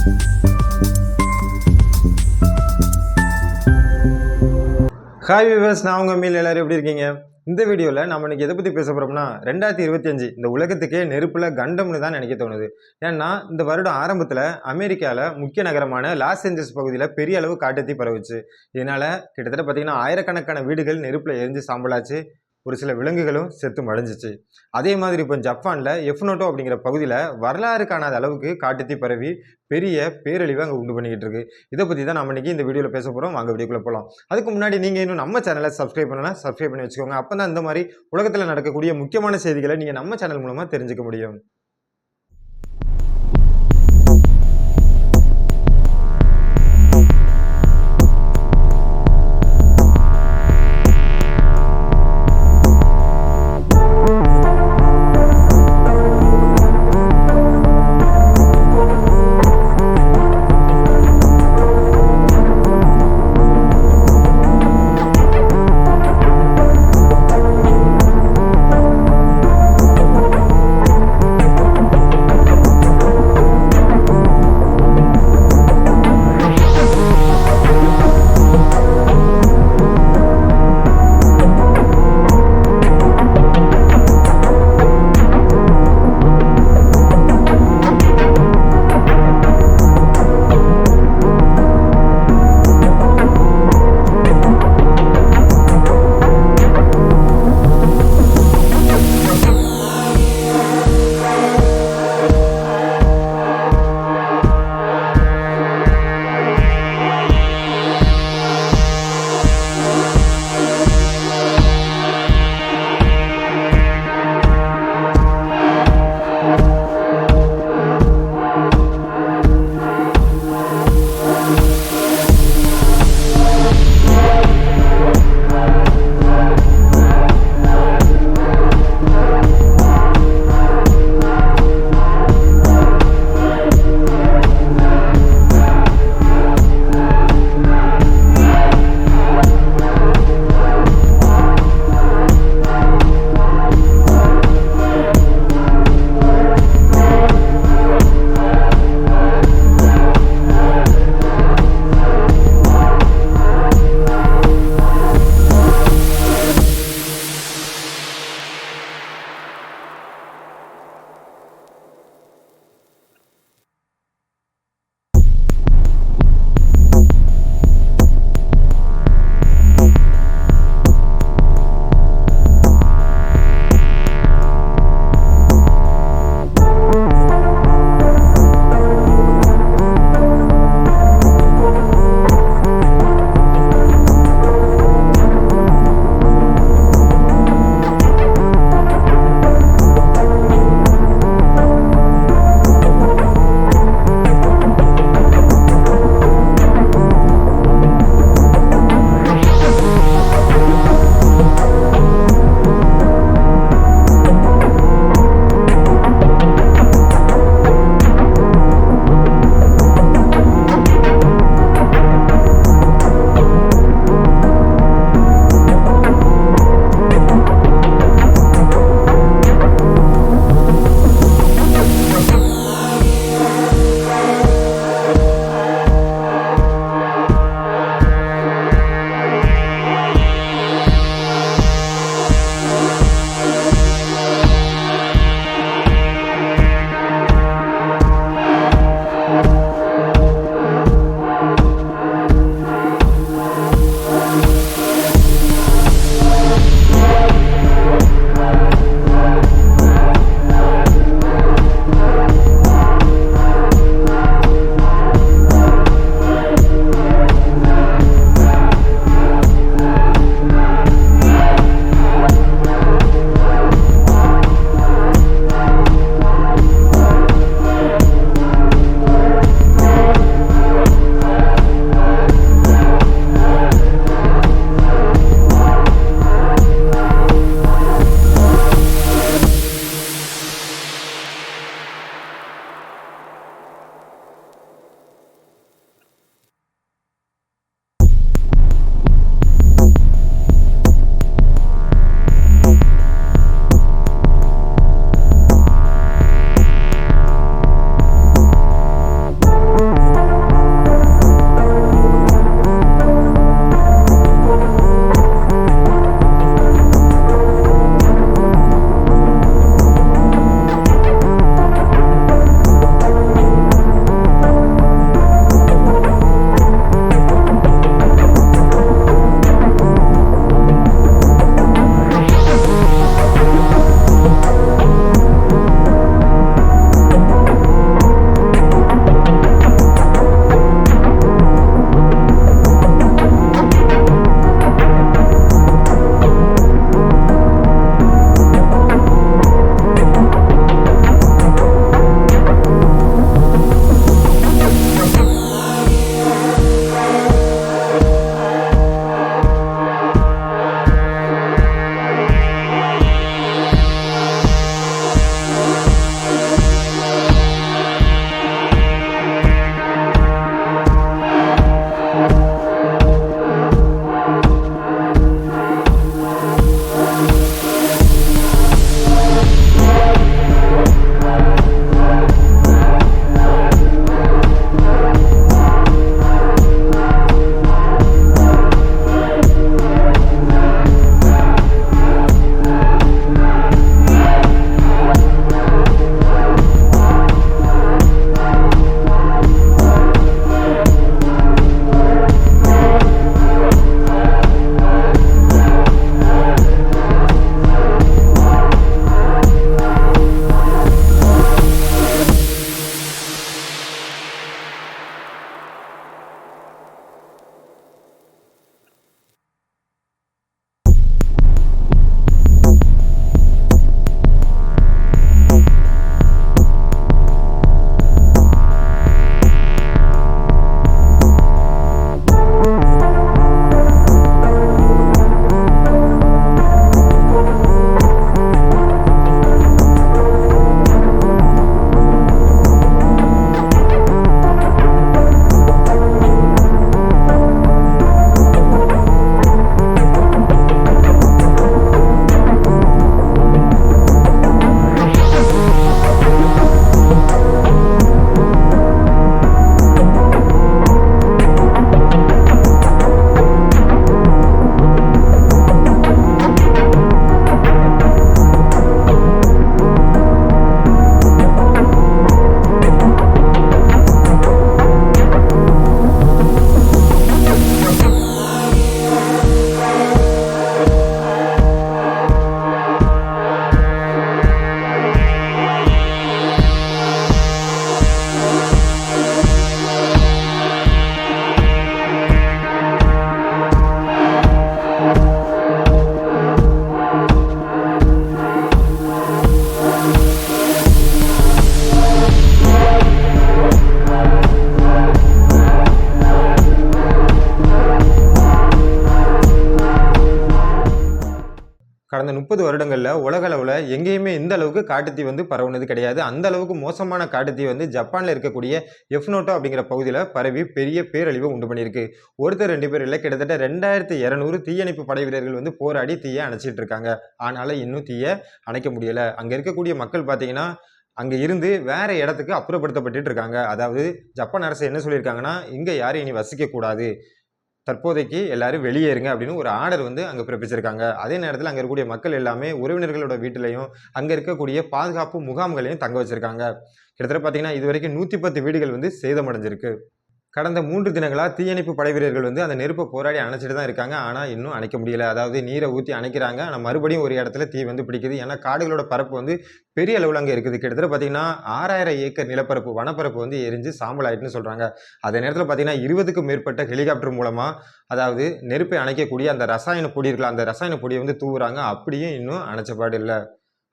Hi viewers, நான் உங்கள் meal எல்லாரும் எப்படி இருக்கீங்க? இந்த வீடியோவில் நம்ம இன்னைக்கு எதை பற்றி பேச போகிறோம்னா 2025 இந்த உலகத்துக்கே நெருப்பில் கண்டம்னு தான் நினைக்க தோணுது. ஏன்னா இந்த வருடம் ஆரம்பத்தில் அமெரிக்காவில் முக்கிய நகரமான லாஸ் ஏஞ்சல்ஸ் பகுதியில் பெரிய அளவு காட்டுத்தீ பரவுச்சு. இதனால் கிட்டத்தட்ட பார்த்தீங்கன்னா ஆயிரக்கணக்கான வீடுகள் நெருப்பில் எரிஞ்சு சாம்பலாச்சு. ஒரு சில விலங்குகளும் செத்து மடிஞ்சிச்சு. அதே மாதிரி இப்போ ஜப்பானில் எஃப்னோட்டோ அப்படிங்கிற பகுதியில் வரலாறு காணாத அளவுக்கு காட்டுத்தீ பரவி பெரிய பேரழிவை அங்கே உண்டு பண்ணிக்கிட்டு இருக்கு. இதை பற்றி தான் நம்ம இன்னைக்கு இந்த வீடியோவில் பேச போகிறோம். வாங்க வீடியோக்குள்ளே போகலாம். அதுக்கு முன்னாடி நீங்கள் இன்னும் நம்ம சேனலை சப்ஸ்கிரைப் பண்ணலாம், சப்ஸ்கிரைப் பண்ணி வச்சுக்கோங்க. அப்போ தான் இந்த மாதிரி உலகத்தில் நடக்கக்கூடிய முக்கியமான செய்திகளை நீங்கள் நம்ம சேனல் மூலமாக தெரிஞ்சுக்க முடியும். கடந்த 30 வருடங்கள்ல உலக அளவுல எங்கேயுமே இந்த அளவுக்கு காட்டுத்தீ வந்து பரவுனது கிடையாது. அந்த அளவுக்கு மோசமான காட்டுத்தீ வந்து ஜப்பான்ல இருக்கக்கூடிய எஃப்னோட்டோ அப்படிங்கிற பகுதியில பரவி பெரிய பேரழிவை உண்டு பண்ணியிருக்கு. ஒருத்தர் 2 பேர் இல்ல, கிட்டத்தட்ட 2200 தீயணைப்பு படை வீரர்கள் வந்து போராடி தீய அணைச்சிட்டு இருக்காங்க. ஆனாலும் இன்னும் தீய அணைக்க முடியல. அங்க இருக்கக்கூடிய மக்கள் பார்த்தீங்கன்னா, அங்க இருந்து வேற இடத்துக்கு அப்புறப்படுத்தப்பட்டுட்டு இருக்காங்க. அதாவது ஜப்பான் அரசு என்ன சொல்லியிருக்காங்கன்னா, இங்க யாரும் இனி வசிக்க கூடாது. தற்போதைக்கு எல்லாரும் வெளியேறுங்க அப்படின்னு ஒரு ஆர்டர் வந்து அங்க பிறப்பிச்சிருக்காங்க. அதே நேரத்துல அங்க இருக்கக்கூடிய மக்கள் எல்லாமே உறவினர்களோட வீட்டிலயும், அங்க இருக்கக்கூடிய பாதுகாப்பு முகாம்களையும் தங்க வச்சிருக்காங்க. கிட்டத்தட்ட பார்த்தீங்கன்னா, இதுவரைக்கும் 110 வீடுகள் வந்து சேதமடைஞ்சிருக்கு. கடந்த 3 தினங்களா தீயணைப்பு படை வீரர்கள் வந்து அந்த நெருப்ப போராடி அணைச்சிட்டு தான் இருக்காங்க. ஆனா, இன்னும் அணைக்க முடியல. அதாவது நீரை ஊத்தி அணைக்கிறாங்க. ஆனா, மறுபடியும் ஒரு இடத்துல தீ வந்து பிடிக்குது. ஏன்னா, காடுகளோட பரப்பு வந்து பெரிய அளவுல அங்க இருக்குது. கிட்டத்தட்ட பார்த்தீங்கன்னா, 6000 ஏக்கர் நிலப்பரப்பு, வனப்பரப்பு வந்து எரிஞ்சு சாம்பல் ஆயிட்டுன்னு சொல்றாங்க. அதே நேரத்துல பார்த்தீங்கன்னா, 20க்கும் மேற்பட்ட ஹெலிகாப்டர் மூலமா, அதாவது நெருப்பை அணைக்கக்கூடிய அந்த ரசாயன பொடி இருக்குல்ல, அந்த ரசாயன பொடிய வந்து தூவுறாங்க. அப்படியும் இன்னும் அணைச்ச பாடு இல்ல.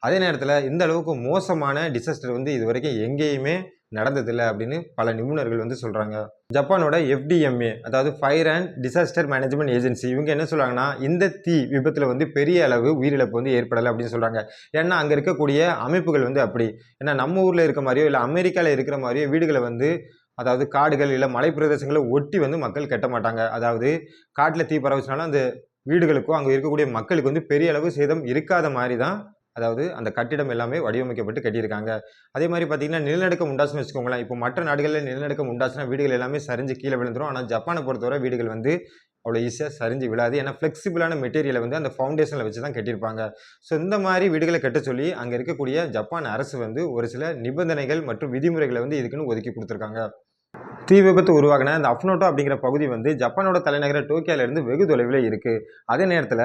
அதே நேரத்துல இந்த அளவுக்கு மோசமான டிசாஸ்டர் வந்து இதுவரைக்கும் எங்கேயுமே நடந்ததில்ல அப்படின்னு பல நிபுணர்கள் வந்து சொல்றாங்க. ஜப்பானோட FDMA, அதாவது fire and disaster management agency, இவங்க என்ன சொல்றாங்கன்னா, இந்த தீ விபத்துல வந்து பெரிய அளவு உயிரிழப்பு வந்து ஏற்படலை அப்படின்னு சொல்றாங்க. ஏன்னா அங்க இருக்கக்கூடிய அமைப்புகள் வந்து அப்படி. ஏன்னா நம்ம ஊர்ல இருக்க மாதிரியோ இல்ல அமெரிக்கால இருக்கிற மாதிரியோ வீடுகளை வந்து, அதாவது காடுகள் இல்ல மலை பிரதேசங்களை ஒட்டி வந்து மக்கள் கட்ட மாட்டாங்க. அதாவது காட்டுல தீ பரவுச்சுனாலும் அந்த வீடுகளுக்கும் அங்க இருக்கக்கூடிய மக்களுக்கு வந்து பெரிய அளவு சேதம் இருக்காத மாதிரி தான், அதாவது அந்த கட்டிடம் எல்லாமே வடிவமைக்கப்பட்டு கட்டியிருக்காங்க. அதே மாதிரி பார்த்தீங்கன்னா, நிலநடுக்கம் உண்டாச்சுன்னு வச்சுக்கோங்களேன். இப்போ மற்ற நாடுகள்ல நிலநடுக்கம் உண்டாச்சுன்னா வீடுகள் எல்லாமே சரிஞ்சு கீழே விழுந்துரும். ஆனா ஜப்பானை பொறுத்தவரை வீடுகள் வந்து அவ்வளோ ஈஸியா சரிஞ்சு விழாது. ஏன்னா ஃப்ளெக்சிபிளான மெட்டீரியலை வந்து அந்த ஃபவுண்டேஷன்ல வச்சு தான் கட்டியிருப்பாங்க. ஸோ இந்த மாதிரி வீடுகளை கட்டச் சொல்லி அங்க இருக்கக்கூடிய ஜப்பான் அரசு வந்து ஒரு சில நிபந்தனைகள் மற்றும் விதிமுறைகளை வந்து இதுக்குன்னு ஒதுக்கி கொடுத்துருக்காங்க. தீ விபத்து உருவாகின அந்த அஃப்னோட்டோ அப்படிங்கிற பகுதி வந்து ஜப்பானோட தலைநகர டோக்கியோல இருந்து வெகு தொலைவில் இருக்கு. அதே நேரத்துல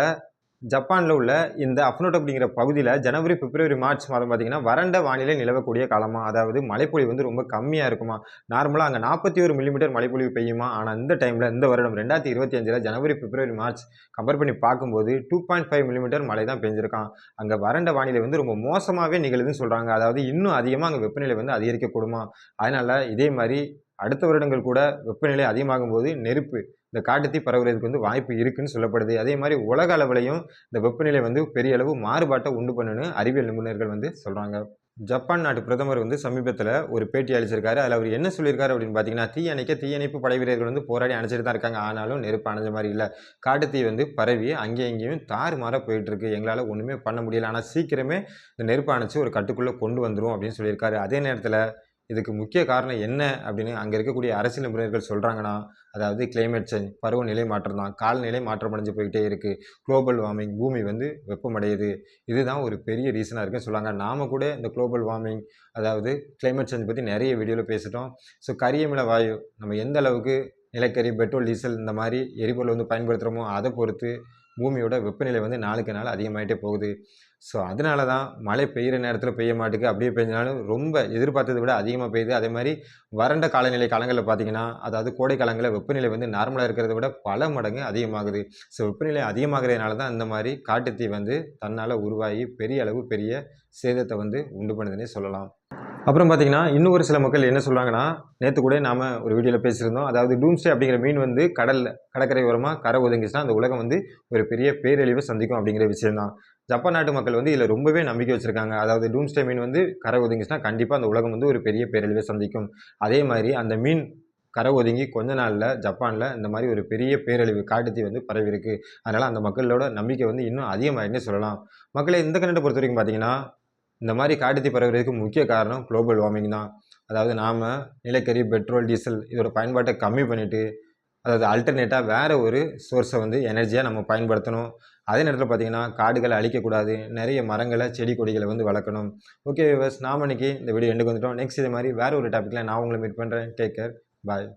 ஜப்பான்ல உள்ள இந்த அஃப்னோட்டோ அப்படிங்கிற பகுதியில ஜனவரி, பிப்ரவரி, மார்ச் மாதம் பார்த்தீங்கன்னா, வறண்ட வானிலை நிலவக்கூடிய காலமா. அதாவது மழைப்பொழிவு வந்து ரொம்ப கம்மியா இருக்குமா. நார்மலா அங்க 41 மில்லிமீட்டர் மழைப்பொழிவு பெய்யுமா. ஆனா இந்த டைம்ல, இந்த வருடம் 2025ல ஜனவரி, பிப்ரவரி, மார்ச் கம்பேர் பண்ணி பார்க்கும்போது 2.5 மில்லிமீட்டர் மழை தான் பெஞ்சிருக்காம். அங்க வறண்ட வானிலை வந்து ரொம்ப மோசமாவே நிகழுதுன்னு சொல்றாங்க. அதாவது இன்னும் அதிகமா அங்க வெப்பநிலை வந்து அதிகரிக்கக்கூடுமா. அதனால இதே மாரி அடுத்த வருடங்கள் கூட வெப்பநிலை அதிகமாகும்போது நெருப்பு, இந்த காட்டுத்தீ பரவுறதுக்கு வந்து வாய்ப்பு இருக்குன்னு சொல்லப்படுது. அதே மாதிரி உலக அளவிலையும் இந்த வெப்பநிலை வந்து பெரிய அளவு மாறுபாட்டை உண்டு பண்ணுன்னு அறிவியல் நிபுணர்கள் வந்து சொல்றாங்க. ஜப்பான் நாட்டு பிரதமர் வந்து சமீபத்துல ஒரு பேட்டி அளிச்சிருக்காரு. அதுல அவர் என்ன சொல்லியிருக்காரு அப்படின்னு பார்த்தீங்கன்னா, தீ அணைக்க தீயணைப்பு படை வீரர்கள் வந்து போராடி அணைச்சிட்டு தான் இருக்காங்க. ஆனாலும் நெருப்பு அணைஞ்ச மாதிரி இல்ல. காட்டுத்தீ வந்து பரவி அங்கேயும் இங்கேயும் தாறுமாறா போயிட்டு இருக்கு. எங்களால ஒண்ணுமே பண்ண முடியல. ஆனா சீக்கிரமே இந்த நெருப்பு அணைச்சு ஒரு கட்டுக்குள்ள கொண்டு வந்துரும் அப்படின்னு சொல்லியிருக்காரு. அதே நேரத்துல இதுக்கு முக்கிய காரணம் என்ன அப்படின்னு அங்க இருக்கக்கூடிய அரசியல் நிபுணர்கள் சொல்றாங்கன்னா, அதாவது கிளைமேட் சேஞ்ச், பருவநிலை மாற்றம் தான். காலநிலை மாற்றமடைஞ்சு போயிட்டே இருக்கு. குளோபல் வார்மிங், பூமி வந்து வெப்பமடையுது. இதுதான் ஒரு பெரிய ரீசனா இருக்குன்னு சொல்றாங்க. நாம கூட இந்த குளோபல் வார்மிங், அதாவது கிளைமேட் சேஞ்ச் பத்தி நிறைய வீடியோல பேசிட்டோம். ஸோ கரியமில வாயு நம்ம எந்த அளவுக்கு நிலக்கரி, பெட்ரோல், டீசல் இந்த மாதிரி எரிபொருள் வந்து பயன்படுத்துறோமோ அதை பொறுத்து பூமியோட வெப்பநிலை வந்து நாளுக்கு நாள் அதிகமாயிட்டே போகுது. ஸோ அதனால தான் மழை பெய்யுற நேரத்துல பெய்ய மாட்டுக்கு. அப்படியே பெஞ்சாலும் ரொம்ப எதிர்பார்த்ததை விட அதிகமா பெய்யுது. அதே மாரி வறண்ட காலநிலை காலங்கள்ல பார்த்தீங்கன்னா, அதாவது கோடை காலங்கள்ல வெப்பநிலை வந்து நார்மலா இருக்கிறத விட பல மடங்கு அதிகமாகுது. ஸோ வெப்பநிலை அதிகமாகுறதுனால தான் இந்த மாரி காட்டுத்தீ வந்து தன்னால உருவாகி பெரிய அளவு பெரிய சேதத்தை வந்து உண்டு பண்ணுதுன்னே சொல்லலாம். அப்புறம் பார்த்தீங்கன்னா, இன்னும் ஒரு சில மக்கள் என்ன சொல்றாங்கன்னா, நேத்து கூட நாம ஒரு வீடியோல பேசியிருந்தோம். அதாவது டூம்ஸ்டே அப்படிங்கிற மீன் வந்து கடற்கரை ஓரமா கரை ஒதுங்கிச்சுன்னா, அந்த உலகம் வந்து ஒரு பெரிய பேரழிவை சந்திக்கும் அப்படிங்கிற விஷயம் தான். ஜப்பான் நாட்டு மக்கள் வந்து இதுல ரொம்பவே நம்பிக்கை வச்சிருக்காங்க. அதாவது டூம்ஸ்டே மீன் வந்து கரை ஒதுங்கிச்சுன்னா, கண்டிப்பா அந்த உலகம் வந்து ஒரு பெரிய பேரழிவை சந்திக்கும். அதே மாரி அந்த மீன் கரை ஒதுங்கி கொஞ்ச நாள்ல ஜப்பான்ல இந்த மாரி ஒரு பெரிய பேரழிவு காட்டுத்தீ வந்து பரவியிருக்கு. அதனால அந்த மக்களோட நம்பிக்கை வந்து இன்னும் அதிகமாயிருக்குன்னே சொல்லலாம். மக்களே இந்த கண்டென்ட்ட பொறுத்தவரைக்கும் பார்த்தீங்கன்னா, இந்த மாதிரி காட்டுத்தீ பரவுறதுக்கு முக்கிய காரணம் குளோபல் வார்மிங் தான். அதாவது நாம நிலக்கரி, பெட்ரோல், டீசல் இதோட பயன்பாட்டை கம்மி பண்ணிட்டு, அதாவது அல்டர்னேட்டா வேற ஒரு சோர்ஸை வந்து எனர்ஜியா நம்ம பயன்படுத்தணும். அதே நேரத்தில் பார்த்தீங்கன்னா, காடுகளை அழிக்கக்கூடாது. நிறைய மரங்களை, செடி கொடிகளை வந்து வளர்க்கணும். ஓகே வியூவர்ஸ், நாம இன்னைக்கு இந்த வீடியோ எண்டுக்கு வந்துட்டோம். நெக்ஸ்ட் இதே மாதிரி வேற ஒரு டாபிக்ல நான் உங்களை மீட் பண்றேன். Take care. பாய்.